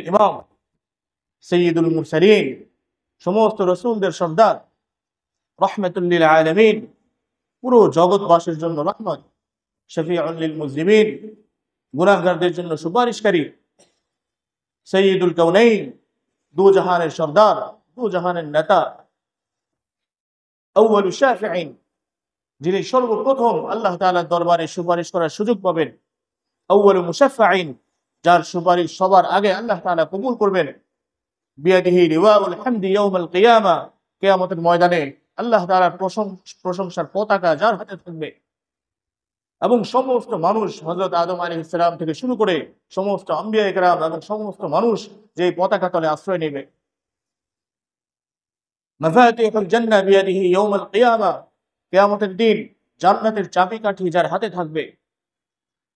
ইমাম, সাইয়্যিদুল মুরসালিন, সমস্ত রাসূলদের সর্দার, রাহমাতুল লিল আলামিন, পুরো জগৎবাসীর জন্য রহমত, শফিউল লিল মুজলিমিন, গুনাহগারদের জন্য সুপারিশকারী, সাইয়্যিদুল কাউনাইন, দু জাহানের সর্দার, দু জাহানের নেতা, আউয়ালু শাফিঈন, যিনি সর্বপ্রথম আল্লাহ তাআলার দরবারে সুপারিশ করার সুযোগ পাবেন, আউয়ালু মুশাফফাঈন, যার সুপারিশ সবার আগে আল্লাহ তাআলা কবুল করবেন, বিয়াদিহি লিওয়াউল হামদি ইয়াউমাল কিয়ামা, কিয়ামতের ময়দানে আল্লাহ তাআলার প্রশংসার পতাকা যার হাতে থাকবে, এবং সমস্ত মানুষ হযরত আদম আলাইহিস সালাম থেকে শুরু করে সমস্ত আম্বিয়া ইকরাম এবং সমস্ত মানুষ যে পতাকা তলে আশ্রয় নেবে। মাফাতিহুল জান্নাহ বিয়াদিহি ইয়াউমাল কিয়ামা, কিয়ামতের দিন জান্নাতের চাবিকাঠি যার হাতে থাকবে।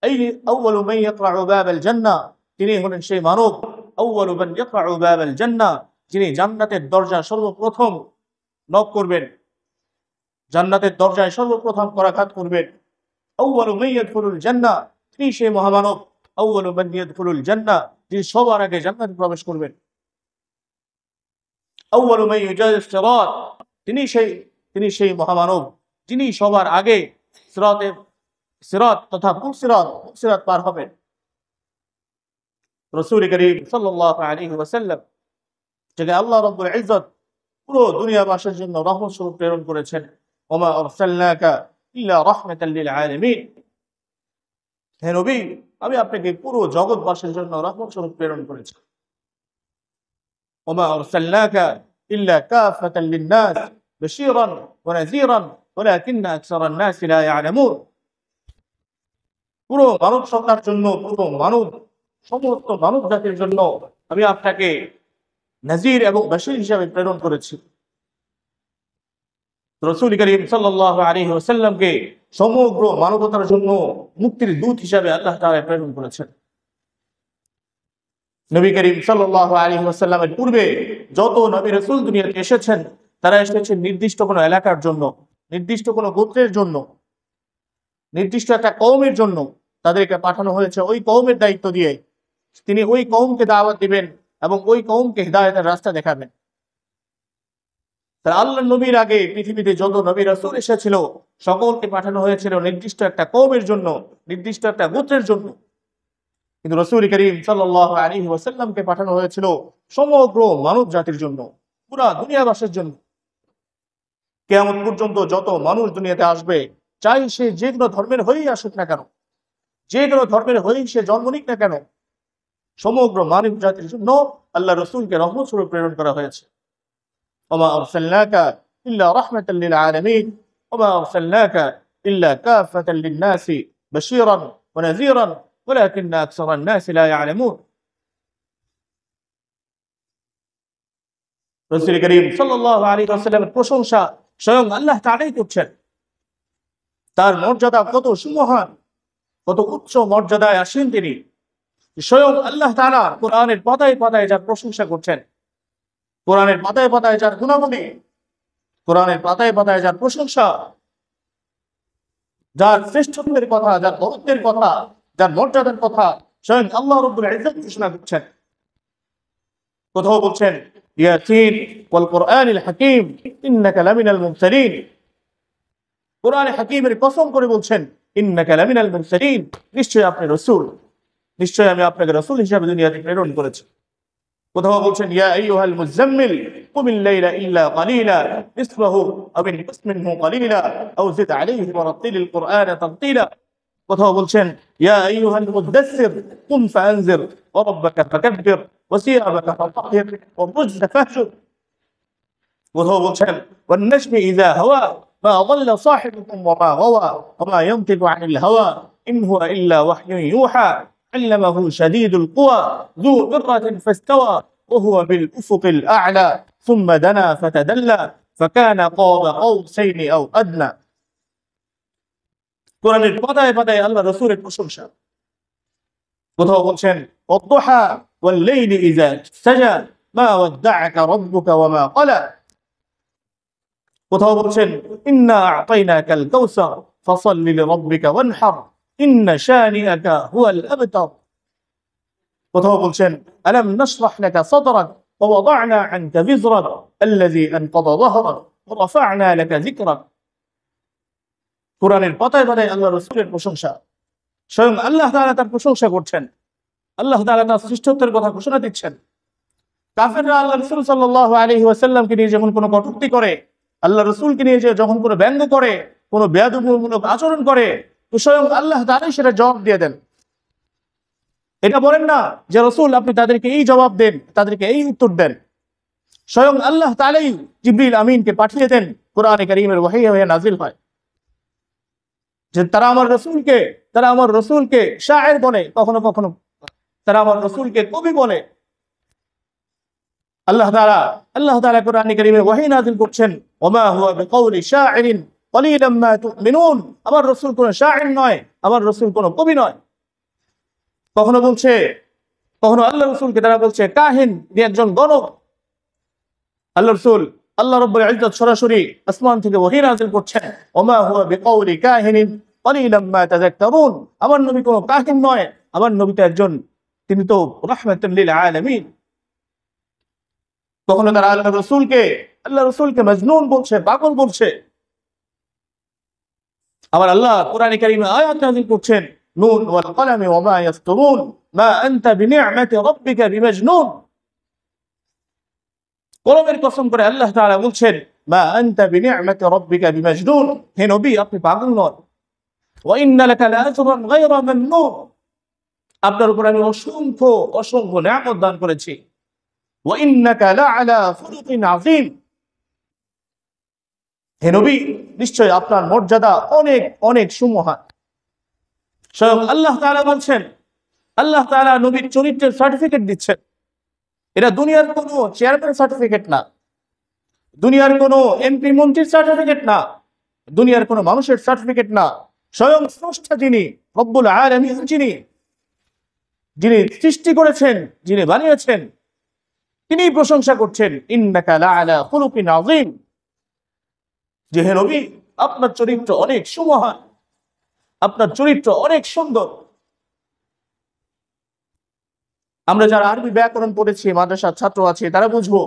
এই আউয়ালু মান ইয়াকরাউ বাবাল জান্নাহ, তিনি হলেন সেই মানব, আউয়ালু মান ইয়াকরাউ বাবাল জান্নাহ, যিনি জান্নাতের দরজা সর্বপ্রথম নক করবেন, জান্নাতের দরজায় সর্বপ্রথম করাঘাত করবেন। আউয়ালু মান ইয়াদখুলুল জান্নাহ, তিনি সেই মহামানব, আউয়ালু মান ইয়াদখুলুল জান্নাহ, যিনি সবার আগে জান্নাতে প্রবেশ করবেন। আউয়ালু মান ইউজাজিস সিরাত, তিনি সেই মহামানব, যিনি সবার আগে সিরাত তথা সিরাত পার হবেন। রাসূল করিম সাল্লাল্লাহু আলাইহি ওয়াসাল্লাম, যাকে আল্লাহ রাব্বুল ইজ্জত পুরো দুনিয়াবাসীর জন্য রহমত স্বরূপ প্রেরণ করেছেন। ওমা আরসালনাকা ইল্লা রাহমাতাল লিল আলামিন, হে নবী, আমি আপনাকে পুরো জগৎবাসীর জন্য রহমত স্বরূপ প্রেরণ করেছি। ওমা আরসালনাকা ইল্লা কাফাতাল লিন নাস বাশীরান ওয়া নাযীরান ওয়ালাকিন্না আকসারান নাস লা ইয়ালামুন, পুরো মানব সত্তার জন্য, পুরো সমস্ত মানব জাতির জন্য আমি আপনাকে নাজির এবং বাশীর হিসাবে প্রেরণ করেছি। রাসূল করিম সাল্লাল্লাহু আলাইহি ওয়াসাল্লামকে সমগ্র মানবতার জন্য মুক্তির দূত হিসাবে আল্লাহ তাআলা প্রেরণ করেছেন। নবী করিম সাল্লাল্লাহু আলাইহি ওয়াসাল্লামের পূর্বে যত নবী রাসূল দুনিয়াতে এসেছেন, তারা এসেছেন নির্দিষ্ট কোনো এলাকার জন্য, নির্দিষ্ট কোনো গোত্রের জন্য, নির্দিষ্ট একটা কওমের জন্য। তাদেরকে পাঠানো হয়েছে ওই কওমের দায়িত্ব দিয়ে, তিনি ওই কওমকে দাওয়াত দিবেন এবং ওই কওমকে হিদায়াতের রাস্তা দেখাবেন। তার আল্লাহর নবীর আগে পৃথিবীতে যত নবী রাসূল এসেছিল, সকলকে পাঠানো হয়েছিল নির্দিষ্ট একটা কওমের জন্য, নির্দিষ্ট একটা গোত্রের জন্য। কিন্তু রাসূল করিম সাল্লাল্লাহু আলাইহি ওয়াসাল্লামকে পাঠানো হয়েছিল সমগ্র মানব জাতির জন্য, পুরা দুনিয়াবাসীর জন্য। কিয়ামত পর্যন্ত যত মানুষ দুনিয়াতে আসবে, চাই সে যে কোনো ধর্মের হয়েই আসুক না কেন, যে কোনো ধর্মের হয়েই সে জন্ম নিক না কেন, সমগ্র মানব জাতির জন্য আল্লাহ রাসূলকে রহমত স্বরূপ প্রেরণ করা হয়েছে। ওমা আরসালনাকা ইল্লা রাহমাতাল লিল আলামিন ওমা আরসালনাকা ইল্লা কাফাতাল লিন নাসি বাশীরান ওয়া নাযীরান ওয়ালাকিন্না আকসারান নাস লা ইয়ালামুন। রাসূল করিম সাল্লাল্লাহু আলাইহি ওয়াসাল্লামের প্রশংসা স্বয়ং আল্লাহ তাআলাই করছেন। তার মর্যাদা কত সুমহান, কত উচ্চ মর্যাদায় আসেন তিনি। স্বয়ং আল্লাহ তাআলা কোরআনের পাতায় পাতায় যার প্রশংসা করছেন, কোরআনের পাতায় পাতায় যার গুণাবলী, কোরআনের পাতায় পাতায় যার প্রশংসা, যার শ্রেষ্ঠত্বের কথা, যার বরত্বের কথা, যার মর্যাদার কথা স্বয়ং আল্লাহ রাব্বুল ইজ্জত ঘোষণা করছেন। কোথাও বলছেন ইয়াসিন ওয়াল কুরআনিল হাকীম ইন্নাকা লামিনাল মুরসালিন, কোরআনে হাকীমের কসম করে বলছেন ইন্নাকা লামিনাল মুরসালিন, নিশ্চয়ই আপনি রাসূল, নিশ্চয়ই আমি আপনাকে রাসূল হিসেবে দুনিয়াতে প্রেরণ করেছি। কোথাও বলছেন ইয়া আইয়ুহাল মুযাম্মিল কুমিল লাইলা ইল্লা কালিলা নিসফাহু আও ইনকুস মিনহু কালিলা আও জিদ আলাইহি ওয়া রাত্তিলিল কুরআনা তারতিলা। কোথাও বলছেন ইয়া আইয়ুহাল মুদাসসির কুম ফাআনজির ওয়া রাব্বাকা ফাকাব্বির ওয়া সিয়াবাকা ফাতাহির ওয়া রুজza ফাহজুর। কোথাও বলছেন ওয়ান নাজমি ইযা হাওয়া মা ضل صاحبكم وما غوى وما ينطق عن الهوى إن هو إلا وحي يوحى علمه شديد القوى ذو مرة فاستوى وهو بالأفق الأعلى ثم دنا فتدلى فكان قاب قوسين أو أدنى। কোরআনের পাতায় পাতায় আল্লাহ রাসূলের প্রশংসা। কোথাও বলছেন والضحى والليل إذا سجى ما ودعك ربك وما قلى। কোথাও বলছেন ইন্না আ'তাইনাকাল কাউসার ফাসাল্লি লিরাব্বিকা ওয়ানহার ইন্না শানিআকা হুয়াল আবতার। কোথাও বলছেন আলাম নাশরাহ লাকা সাদরাক ওয়া ওয়াদা'না আনকা বিজরাক আল্লাযী আনকাযা যাহরাক ওয়া রাফা'না লাকা যিকরাক। কোরআনের পাতায় পাতায় আল্লাহ রাসূলের প্রশংসা, স্বয়ং আল্লাহ তাআলা তার প্রশংসা করছেন, আল্লাহ তাআলা তার শ্রেষ্ঠত্বের কথা ঘোষণা দিচ্ছেন। কাফেররা আল্লাহ রাসূল সাল্লাল্লাহু আলাইহি ওয়াসাল্লামকে নিয়ে যখন কোনো কটূক্তি করে, আল্লাহ রাসূলকে নিয়ে যখন কোনো ব্যঙ্গ করে, কোনো বেয়াদবিমূলক আচরণ করে, তো স্বয়ং আল্লাহ তাআলাই সেটা জবাব দিয়ে দেন। এটা বলেন না যে রাসূল আপনি তাদেরকে এই জবাব দেন, তাদেরকে এই উত্তর দেন। স্বয়ং আল্লাহ তাআলাই জিবরিল আমিনকে পাঠিয়ে দেন, কোরআনে কারীমের ওহী হয়ে নাজিল হয় যে তারা আমার রাসূলকে শায়ের বলে, কখনো কখনো তারা আমার রাসূলকে কবি বলে। আল্লাহ তাআলা কোরআনে কারীমে ওহী নাযিল করছেন, ওমা হুয়া বিকাউলি শাইরিন কলিলাম মা তুমিনুন। আমার রাসূল কোন শাইর নয়, আমার রাসূল কোন কবি নয়। কখনো আল্লাহ রাসূলকে তারা বলছে কাহিন, তিনি একজন গণক। আল্লাহ রাব্বুল ইজ্জত সরাসরি আসমান থেকে ওহী নাযিল করছেন, ওমা হুয়া বিকাউলি কাহিনিন কলিলাম মা তাযাক্কারুন। আমার নবী কোন কাহিন নয়, আমার নবী তো একজন, তিনি তো রাহমাতুল লিল আলামিন। কখনো তারা আল্লাহ রাসূলকে মজনুন বলছে, পাগল বলছে। আবার আল্লাহ কোরআনে কারীমে আয়াত নাযিল করছেন, নুন ওয়াল কলামি ওয়া মা ইয়াসতুরুন মা আনতা বিনি'মাতি রাব্বিকা বিমাজনুন। কলমের কসম করে আল্লাহ তাআলা বলছেন, মা আনতা বিনি'মাতি রাব্বিকা বিমাজনুন, হে নবী আপনি পাগল নন। ওয়া ইন্না লাকা লাআজরান গায়রা মামনুন, আপনার উপর আমি অসংখ্য নিয়ামত দান করেছি। ওয়া ইন্নাকা লাআলা খুলুকিন আযীম, হে নবী নিশ্চয় আপনার মর্যাদা অনেক অনেক সুমহান। স্বয়ং আল্লাহ তাআলা বলছেন, আল্লাহ তাআলা নবীর চরিত্রের সার্টিফিকেট দিচ্ছেন। এটা দুনিয়ার কোনো চেয়ারম্যান সার্টিফিকেট না, দুনিয়ার কোনো এমপি মন্ত্রীর সার্টিফিকেট না, দুনিয়ার কোনো মানুষের সার্টিফিকেট না। স্বয়ং স্রষ্টা যিনি, রব্বুল আলামিন যিনি সৃষ্টি করেছেন, যিনি বানিয়েছেন, তিনি প্রশংসা করছেন, ইন্নাকা লাআলা খুলুকিন আযীম, যে হে নবী আপনার চরিত্র অনেক সুমহান, আপনার চরিত্র অনেক সুন্দর। আমরা যারা আরবি ব্যাকরণ পড়েছি, মাদ্রাসার ছাত্র আছে, তারা বুঝবো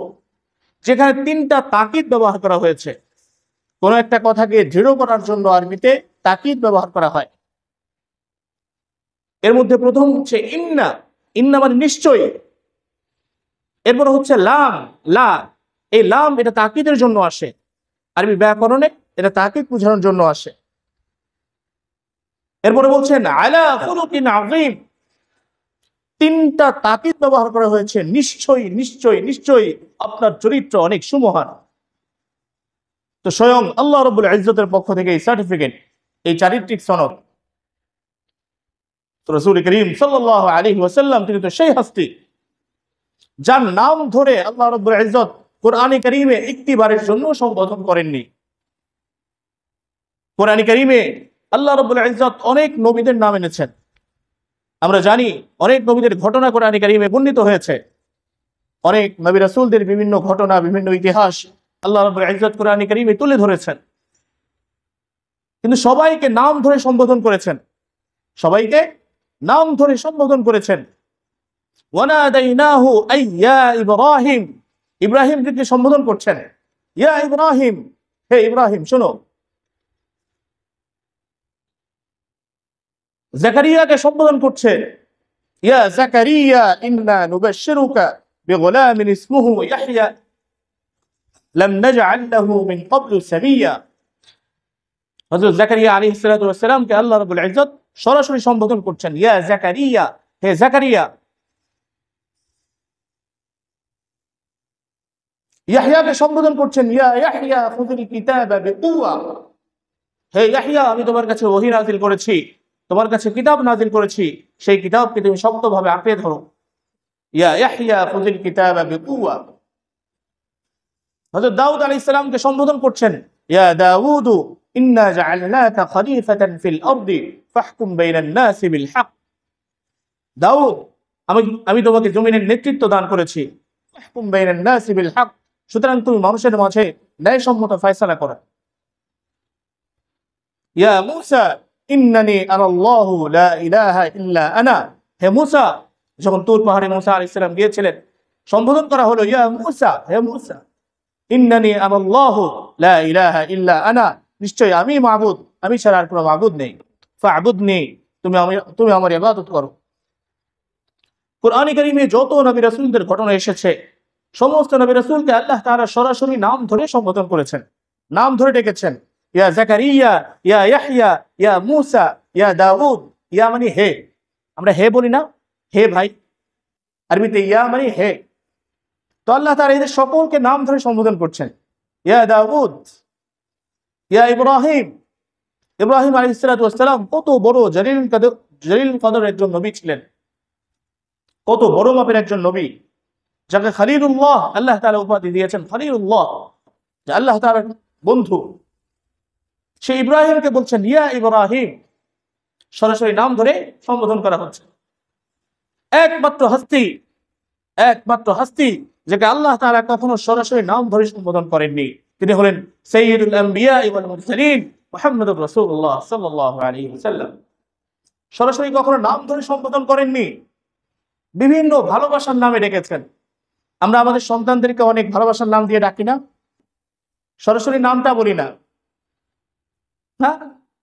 যেখানে তিনটা তাকিদ ব্যবহার করা হয়েছে। কোন একটা কথাকে দৃঢ় করার জন্য আরবিতে তাকিদ ব্যবহার করা হয়। এর মধ্যে প্রথম হচ্ছে ইন্না, ইন্না মানে নিশ্চয়ই। এরপর হচ্ছে লাম, লা, এই লাম এটা তাকিদের জন্য আসে, আরবি ব্যাকরণে এটা তাকিদ বোঝানোর জন্য আসে। এরপরে বলছেন আলা খুলুকিন আযীম, তিনটা তাকিদ ব্যবহার করা হয়েছে, নিশ্চয়ই নিশ্চয়ই নিশ্চয়ই আপনার চরিত্র অনেক সুমহান। তো স্বয়ং আল্লাহ রাব্বুল ইজ্জতের পক্ষ থেকে এই সার্টিফিকেট, এই চারিত্রিক সনদ। রাসূল করিম সাল্লাল্লাহু আলাইহি ওয়াসাল্লাম তিনি তো সেই হস্তি যার নাম ধরে আল্লাহ রাব্বুল ইজ্জত কোরআনে কারীমে একটিবারের জন্য সম্বোধন করেননি। কোরআনে কারীমে আল্লাহ রাব্বুল ইজ্জত অনেক নবীদের নাম এনেছেন। আমরা জানি অনেক নবীদের ঘটনা কোরআনে কারীমে বর্ণিত হয়েছে। অনেক নবী রাসূলদের বিভিন্ন ঘটনা, বিভিন্ন ইতিহাস আল্লাহ রাব্বুল ইজ্জত কোরআনে কারীমে তুলে ধরেছেন। কিন্তু সবাইকে নাম ধরে সম্বোধন করেছেন, সবাইকে নাম ধরে সম্বোধন করেছেন। ওয়ানাদাইনাহু আইয়া ইব্রাহিম, ইব্রাহিমকে সম্বোধন করছেন, ইয়া ইব্রাহিম, হে ইব্রাহিম শোনো। জাকারিয়াকে সম্বোধন করছে, ইয়া জাকারিয়া ইন্না নুবাশশিরুকা বিগুলামিন ইসমুহু ইয়াহইয়া লাম নাজআল লাহু মিন ক্বাবলু সামিয়া। হযরত জাকারিয়া আলাইহিস সালাতু ওয়াস সালামকে আল্লাহ রাব্বুল ইজ্জত সরাসরি সম্বোধন করছেন, ইয়া জাকারিয়া, হে জাকারিয়া। ইয়াহইয়াকে সম্বোধন করছেন, ইয়া ইয়াহইয়া খুযিল কিতাবা বিকুওয়া, হে ইয়াহইয়া আমি তোমার কাছে ওহী নাযিল করেছি, তোমার কাছে কিতাব নাযিল করেছি, সেই কিতাবকে তুমি শক্তভাবে আঁকড়ে ধরো। ইয়া ইয়াহইয়া খুযিল কিতাবা বিকুওয়া। হযরত দাউদ আলাইহিস সালামকে সম্বোধন করছেন, ইয়া দাউদু ইন্না জাআলনাকা খলিফাতান ফিল আরদি ফাহকুম বাইনান নাসি বিল হক। দাউদ আমি তোমাকে জমিনের নেতৃত্ব দান করেছি, ফাহকুম বাইনান নাসি বিল হক, সুতরাং তুমি মানুষের মাঝে ন্যায়সম্মত ফয়সালা করো। ইয়া মূসা ইন্নানি আনাল্লাহু লা ইলাহা ইল্লা আনা, হে মূসা যখন তুর পাহাড়ে মুসা আলাইহিস সালাম গিয়েছিলেন, সম্বোধন করা হলো, ইয়া মুসা, হে মুসা, ইন্নানি আনাল্লাহু লা ইলাহা ইল্লা আনা, নিশ্চয়ই আমি মাবুদ, আমি ছাড়া আর কোনো মাবুদ নেই। ফা'বুদনি, তুমি আমার ইবাদত করো। কুরআনে কারীমে যত নবী রাসূলদের ঘটনা এসেছে, সমস্ত নবী রাসূলকে আল্লাহ তাআলা সরাসরি নাম ধরে সম্বোধন করেছেন, নাম ধরে ডেকেছেন। ইয়া জাকারিয়া, ইয়া ইয়াহইয়া, ইয়া মূসা, ইয়া দাউদ। ইয়া মানে হে, আমরা হে বলি না, হে ভাই, আরবিতে ইয়া মানে হে। তো আল্লাহ তাআলা এদের সকলকে নাম ধরে সম্বোধন করছেন। ইয়া দাউদ, ইয়া ইব্রাহিম। ইব্রাহিম আলাইহিস সালাতু ওয়াস সালাম কত বড় জলিল কদর একজন নবী ছিলেন, কত বড় মাপের একজন নবী, যাকে খলিলুল্লাহ আল্লাহ তাআলা উপাধি দিয়েছেন, খলিলুল্লাহ, যে আল্লাহ তাআলার বন্ধু। সেই ইব্রাহিমকে বলছেন ইয়া ইব্রাহিম, সরাসরি নাম ধরে সম্বোধন করা হচ্ছে। একমাত্র হস্তি যাকে আল্লাহ তাআলা কখনো সরাসরি নাম ধরে সম্বোধন করেননি, তিনি হলেন সাইয়্যিদুল আম্বিয়া ওয়াল মুরসালিন মুহাম্মদুর রাসূলুল্লাহ সাল্লাল্লাহু আলাইহি ওয়াসাল্লাম। সরাসরি কখনো নাম ধরে সম্বোধন করেননি, বিভিন্ন ভালোবাসার নামে ডেকেছেন। আমরা আমাদের সন্তানদেরকে অনেক ভালোবাসার নাম দিয়ে ডাকি না, সরাসরি নামটা বলি না, হ্যাঁ,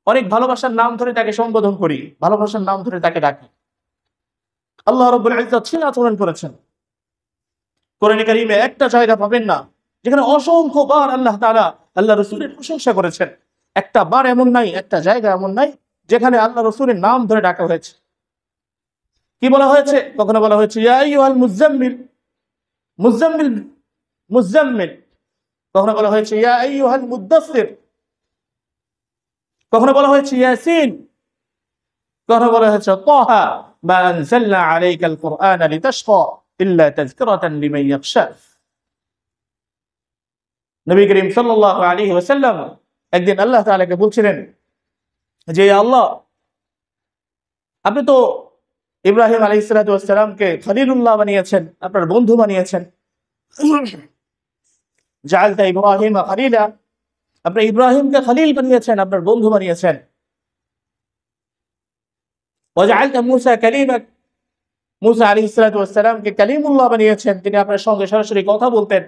অনেক ভালোবাসার নাম ধরে তাকে সম্বোধন করি, ভালোবাসার নাম ধরে তাকে ডাকি। আল্লাহ রাব্বুল ইজ্জত সেই আচরণ করেছেন। কোরআনে কারীমে একটা জায়গা পাবেন না যেখানে অসংখ্য বার আল্লাহ তাআলা আল্লাহ রাসূলের প্রশংসা করেছেন। একটা বার এমন নাই, একটা জায়গা এমন নাই যেখানে আল্লাহ রাসূলের নাম ধরে ডাকা হয়েছে। কি বলা হয়েছে? কখনো বলা হয়েছে ইয়া আইয়ুহাল মুযাম্মিল, মুযাম্মিল, মুযাম্মিল। কখনো বলা হয়েছে ইয়া আইয়ুহাল মুদ্দাসসির। কখনো বলা হয়েছে ইয়াসিন। কখনো বলা হয়েছে তাহা মা আনজালনা আলাইকাল কুরআনা লিতাশকা ইল্লা তাযকিরাতান লিমান ইয়াখশা। নবী করিম সাল্লাল্লাহু আলাইহি ওয়াসাল্লাম একদিন আল্লাহ তাআলাকে বলছিলেন যে আল্লাহ, আপনি তো ইব্রাহিম আলাইহিস সালাতু ওয়াস সালামকে খলিলুল্লাহ বানিয়েছেন, আপনার বন্ধু বানিয়েছেন। জাআলতা ইব্রাহিম খলিলা, আপনি ইব্রাহিমকে খলিল বানিয়েছেন, আপনার বন্ধু বানিয়েছেন। ওয়া জাআলতা মূসা কালিমান, মূসা আলাইহিস সালাতু ওয়াস সালামকে কালিমুল্লাহ বানিয়েছেন, তিনি আপনার সঙ্গে সরাসরি কথা বলতেন।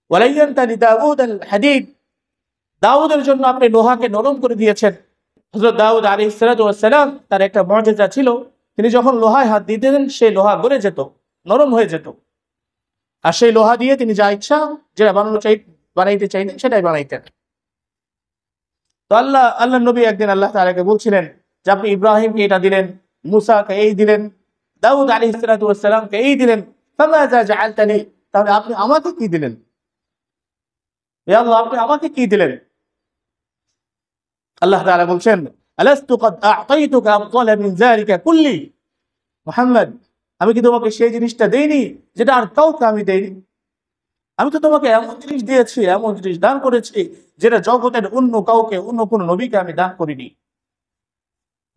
ওয়া লাইয়ানতা লিদাউদ আল হাদিদ, দাউদের জন্য আপনি লোহাকে নরম করে দিয়েছেন। হযরত দাউদ আলাইহিস সালাতু ওয়াস সালাম, তার একটা মুজিজা ছিল, তিনি যখন লোহায় হাত দিতেন সেই লোহা গলে যেত, নরম হয়ে যেত, আর সেই লোহা দিয়ে তিনি যা ইচ্ছা যেটা বানাইতে চাইতেন সেটাই বানাইতেন। তো আল্লাহ নবী একদিন আল্লাহ তাআলাকে বলছিলেন যে আপনি ইব্রাহিমকে এটা দিলেন, মূসাকে এই দিলেন, দাউদ আলাইহিস সালাতু ওয়াস সালামকে এই দিলেন, ফামাযা জাআলতানি, তাহলে আপনি আমাকে কি দিলেন? ইয়া আল্লাহ, আপনি আমাকে কি দিলেন? আল্লাহ তাআলা বলছেন আলাস্তু ক্বাদ আ'তাইতুকা আফদালা মিন যালিকা কুল্লি, মুহাম্মদ, আমি কি তোমাকে সেই জিনিসটা দেইনি যেটা আর কাউকে আমি দেইনি? আমি তো তোমাকে এমন জিনিস দিয়েছি, এমন জিনিস দান করেছি যেটা জগতের অন্য কাউকে, অন্য কোনো নবীকে আমি দান করিনি।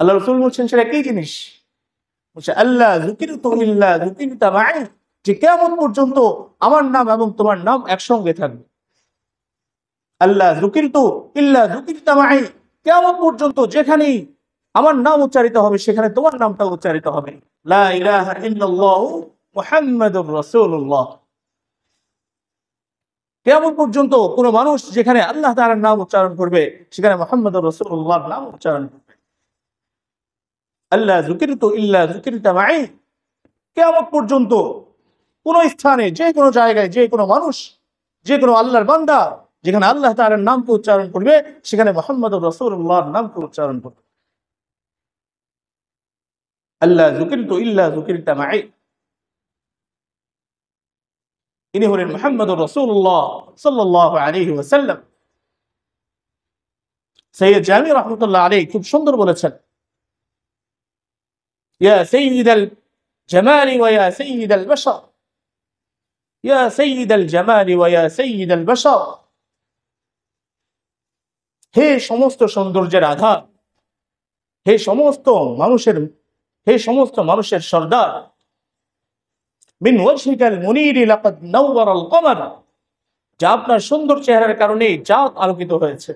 আল্লাহ রাসূল বলছেন সেটা কি জিনিস? বলছে আল্লাহ যুকিরতু ইল্লা যুকিরতা মা'i, যে কিয়ামত পর্যন্ত আমার নাম এবং তোমার নাম একসঙ্গে থাকবে। আল্লাহ যুকিরতু ইল্লা যুকিরতা মা'i, কিয়ামত পর্যন্ত যেখানেই আমার নাম উচ্চারিত হবে সেখানে তোমার নামটা উচ্চারিত হবে। লা ইলাহা ইল্লাল্লাহু মুহাম্মাদুর রাসূলুল্লাহ। কিয়ামত পর্যন্ত কোন মানুষ যেখানে আল্লাহ তাআলার নাম উচ্চারণ করবে সেখানে মুহাম্মাদুর রাসূলুল্লাহর নাম উচ্চারণ করবে। আল্লাহ যুকিরতু ইল্লা যুকিরতা মা'i, কিয়ামত পর্যন্ত কোন স্থানে, যে কোনো জায়গায়, যে কোনো মানুষ, যে কোনো আল্লাহর বান্দা যেখানে আল্লাহ তাআলার নামকে উচ্চারণ করবে সেখানে মুহাম্মাদুর রাসূলুল্লাহর নামকে উচ্চারণ করবে। আল্লাহ যুকিরতু ইল্লা যুকিরতা মা'i, ইনি হলেন মুহাম্মাদুর রাসূলুল্লাহ সাল্লাল্লাহু আলাইহি ওয়াসাল্লাম। সাইয়্যিদ জামি রাহমাতুল্লাহ আলাইহি খুব সুন্দর বলেছেন, ইয়া সাইয়্যিদাল জামালি ওয়া ইয়া সাইয়্যিদাল বাশার, ইয়া সাইয়্যিদাল জামালি ওয়া ইয়া সাইয়্যিদাল বাশার, হে সমস্ত সৌন্দর্যের আধার, হে সমস্ত মানুষের সর্দার, মিন ওয়াজহিকাল মুনীরি লাকাদ নাওয়ারাল কমার, যা আপনার সুন্দর চেহারার কারণে চাঁদ আলোকিত হয়েছে।